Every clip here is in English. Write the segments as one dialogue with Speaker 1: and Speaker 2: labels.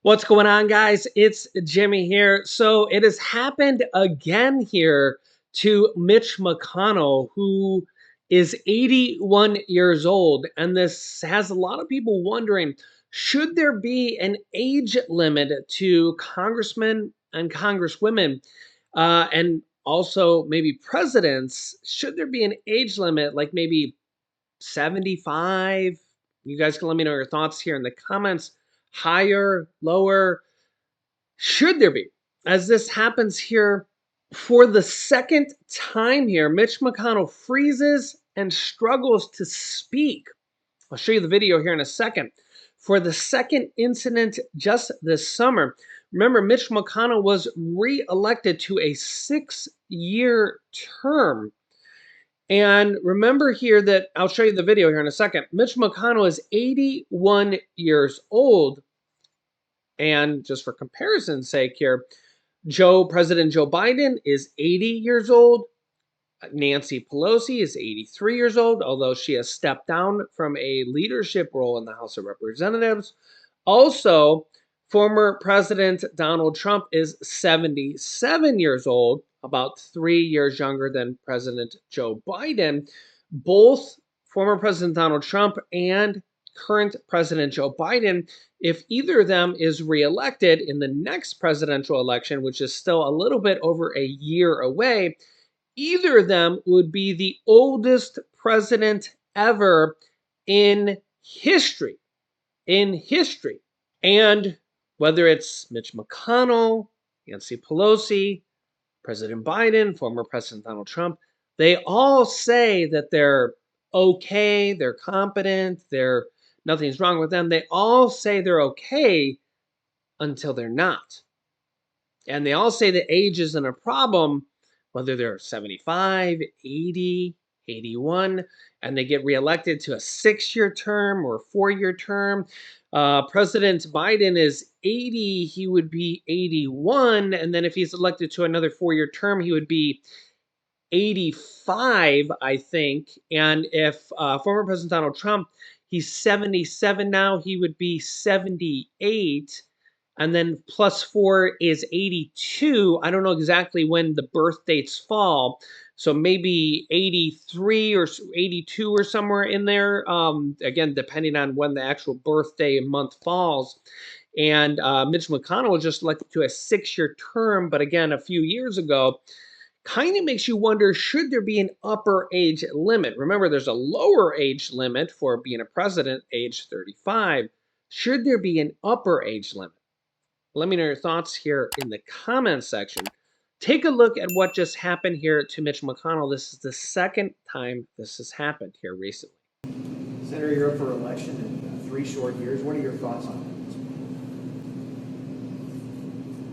Speaker 1: What's going on, guys? It's Jimmy here. So it has happened again here to Mitch McConnell, who is 81 years old. And this has a lot of people wondering, should there be an age limit to congressmen and congresswomen, and also maybe presidents? Should there be an age limit, like maybe 75? You guys can let me know your thoughts here in the comments. Higher, lower? Should there be? As this happens here for the second time here, Mitch McConnell freezes and struggles to speak. I'll show you the video here in a second. For the second incident just this summer, remember, Mitch McConnell was re-elected to a 6-year term. And remember here that I'll show you the video here in a second. Mitch McConnell is 81 years old. And just for comparison's sake here, President Joe Biden is 80 years old. Nancy Pelosi is 83 years old, although she has stepped down from a leadership role in the House of Representatives. Also, former President Donald Trump is 77 years old, about 3 years younger than President Joe Biden. Both former President Donald Trump and current President Joe Biden, if either of them is reelected in the next presidential election, which is still a little bit over a year away, either of them would be the oldest president ever in history. In history. And whether it's Mitch McConnell, Nancy Pelosi, President Biden, former President Donald Trump, they all say that they're okay, they're competent, nothing's wrong with them. They all say they're okay until they're not. And they all say that age isn't a problem, whether they're 75, 80, 81, and they get reelected to a 6-year term or a 4-year term. President Biden is 80, he would be 81, and then if he's elected to another 4-year term, he would be 85, I think. And if former President Donald Trump, he's 77 now, he would be 78. And then plus 4 is 82. I don't know exactly when the birth dates fall. So maybe 83 or 82 or somewhere in there. Again, depending on when the actual birthday and month falls. And Mitch McConnell was just elected to a 6-year term. But again, a few years ago, kind of makes you wonder, should there be an upper age limit? Remember, there's a lower age limit for being a president, age 35. Should there be an upper age limit? Let me know your thoughts here in the comments section. Take a look at what just happened here to Mitch McConnell. This is the second time this has happened here recently.
Speaker 2: Senator, you're up for election in 3 short years. What are your thoughts on it?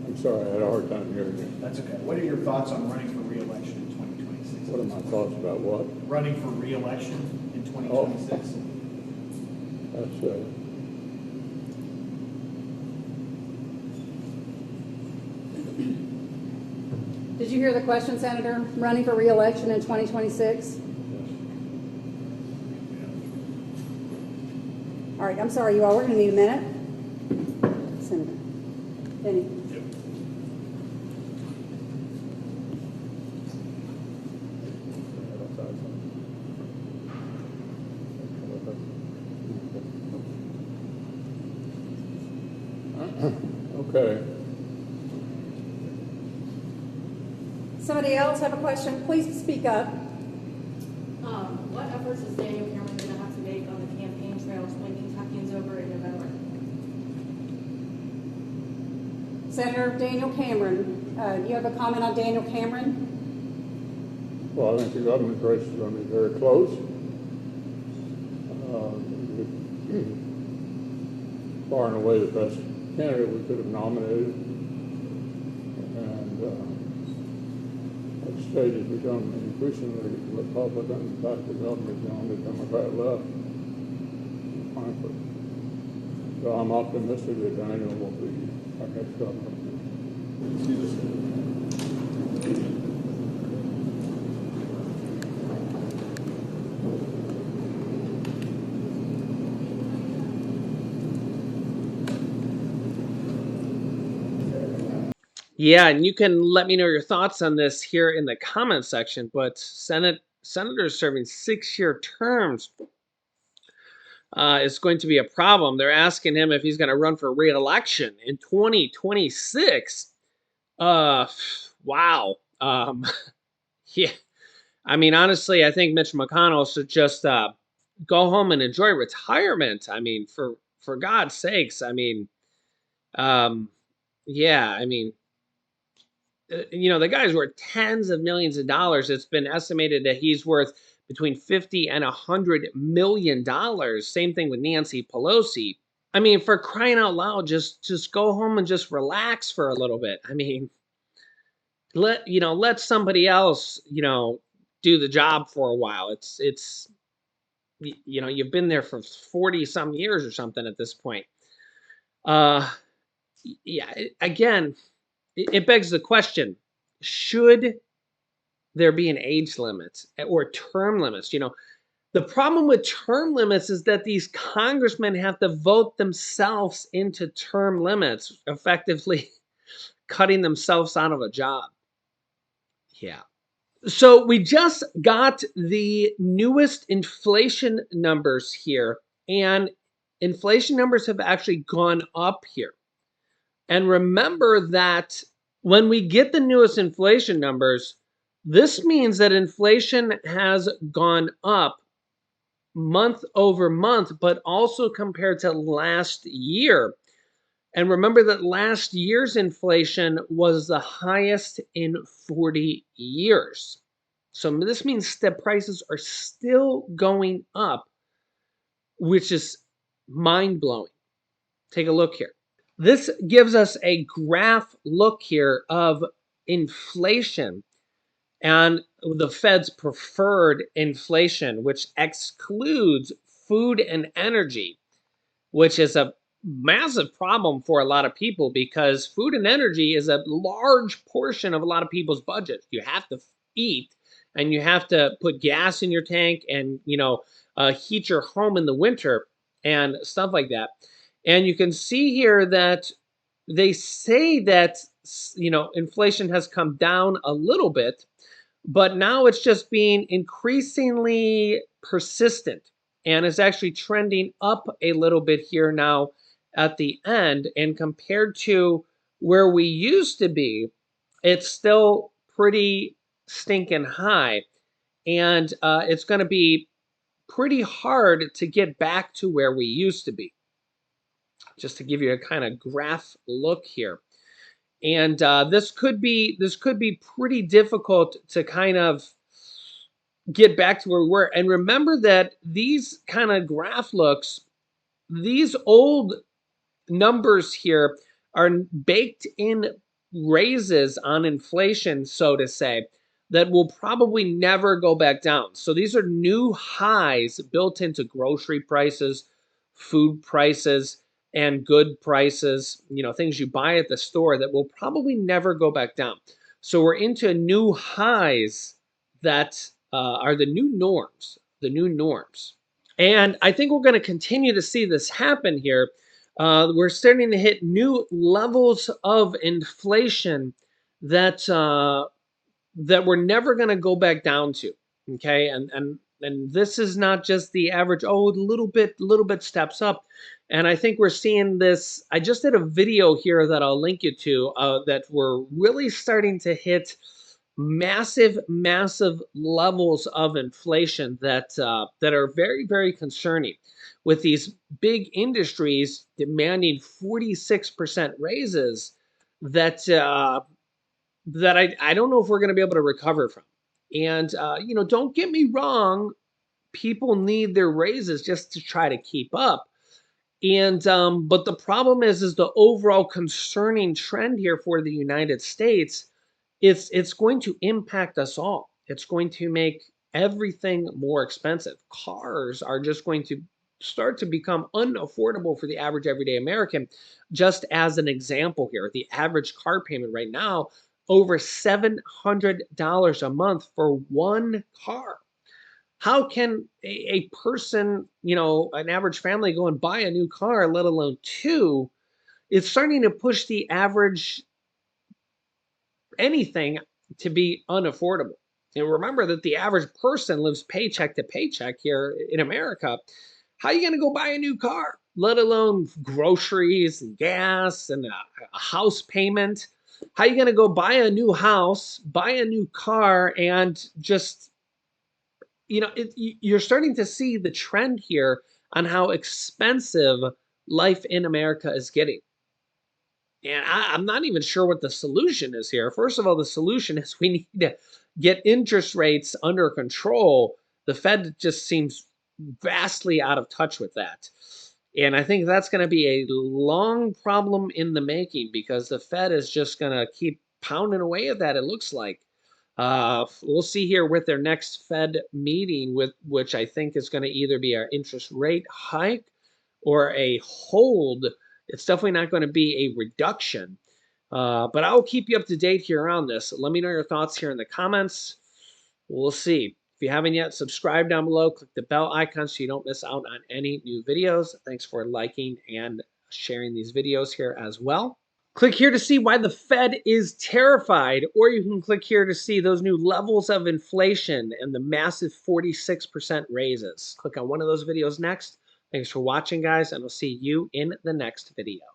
Speaker 3: I'm sorry, I had a hard time hearing you.
Speaker 2: That's okay. What are your thoughts on running for re-election in 2026?
Speaker 3: What are my thoughts about what?
Speaker 2: Running for re-election in 2026.
Speaker 3: That's
Speaker 4: Did you hear the question, Senator? Running for re-election in 2026? All right, I'm sorry, you all. We're going to need a minute. Senator Benny.
Speaker 3: Okay.
Speaker 4: Somebody else have a question? Please speak up.
Speaker 5: What efforts is Daniel Cameron going to have to make on the campaign trail when Kentucky's over in November?
Speaker 4: Senator Daniel Cameron, do you have a comment on Daniel Cameron?
Speaker 3: Well, I think the governor's race is going to be very close. Far and away the best candidate we could have nominated. And at stage has become increasingly Republican. In fact, the governor's gone to Democrat left, frankly. So I'm optimistic that Daniel will be our next governor.
Speaker 1: Yeah, and you can let me know your thoughts on this here in the comment section. But senators serving 6-year terms is going to be a problem. They're asking him if he's going to run for re-election in 2026. Uh, wow. Yeah. I mean, honestly, I think Mitch McConnell should just go home and enjoy retirement. I mean, for God's sakes. I mean, um, yeah. I mean, the guy's worth tens of millions of dollars. It's been estimated that he's worth between 50 and $100 million. Same thing with Nancy Pelosi. I mean, for crying out loud, just go home and just relax for a little bit. I mean, let somebody else do the job for a while. You've been there for 40 some years or something at this point. Uh, yeah. Again, it begs the question: should there be an age limit or term limits? The problem with term limits is that these congressmen have to vote themselves into term limits, effectively cutting themselves out of a job. Yeah. So we just got the newest inflation numbers here, and inflation numbers have actually gone up here. And remember that when we get the newest inflation numbers, this means that inflation has gone up month over month, but also compared to last year. And remember that last year's inflation was the highest in 40 years. So this means that prices are still going up, which is mind blowing. Take a look here. This gives us a graph look here of inflation and the Fed's preferred inflation, which excludes food and energy, which is a massive problem for a lot of people because food and energy is a large portion of a lot of people's budget. You have to eat and you have to put gas in your tank and, heat your home in the winter and stuff like that. And you can see here that they say that, inflation has come down a little bit, but now it's just being increasingly persistent and is actually trending up a little bit here now at the end. And compared to where we used to be, it's still pretty stinking high. And it's going to be pretty hard to get back to where we used to be. Just to give you a kind of graph look here. And this could be pretty difficult to kind of get back to where we were. And remember that these kind of graph looks, these old numbers here are baked in raises on inflation, so to say, that will probably never go back down. So these are new highs built into grocery prices, food prices, and good prices, things you buy at the store that will probably never go back down. So we're into new highs that are the new norms, And I think we're going to continue to see this happen here. We're starting to hit new levels of inflation that that we're never going to go back down to. Okay, and this is not just the average. Oh, a little bit steps up, and I think we're seeing this. I just did a video here that I'll link you to that we're really starting to hit massive levels of inflation that are very, very concerning, with these big industries demanding 46% raises that I don't know if we're going to be able to recover from. And don't get me wrong, people need their raises just to try to keep up. And but the problem is the overall concerning trend here for the United States. It's going to impact us all. It's going to make everything more expensive. Cars are just going to start to become unaffordable for the average everyday American. Just as an example here, the average car payment right now over $700 a month for one car. How can a person, an average family, go and buy a new car, let alone two? It's starting to push the average anything to be unaffordable. And remember that the average person lives paycheck to paycheck here in America. How are you going to go buy a new car, let alone groceries and gas and a house payment? How are you going to go buy a new house, buy a new car, and just, you're starting to see the trend here on how expensive life in America is getting. And I'm not even sure what the solution is here. First of all, the solution is we need to get interest rates under control. The Fed just seems vastly out of touch with that. And I think that's going to be a long problem in the making because the Fed is just going to keep pounding away at that, it looks like. We'll see here with their next Fed meeting, with which I think is going to either be our interest rate hike or a hold. It's definitely not going to be a reduction. But I will keep you up to date here on this. Let me know your thoughts here in the comments. We'll see. If you haven't yet, subscribe down below. Click the bell icon so you don't miss out on any new videos. Thanks for liking and sharing these videos here as well. Click here to see why the Fed is terrified, or you can click here to see those new levels of inflation and the massive 46% raises. Click on one of those videos next. Thanks for watching, guys, and I'll see you in the next video.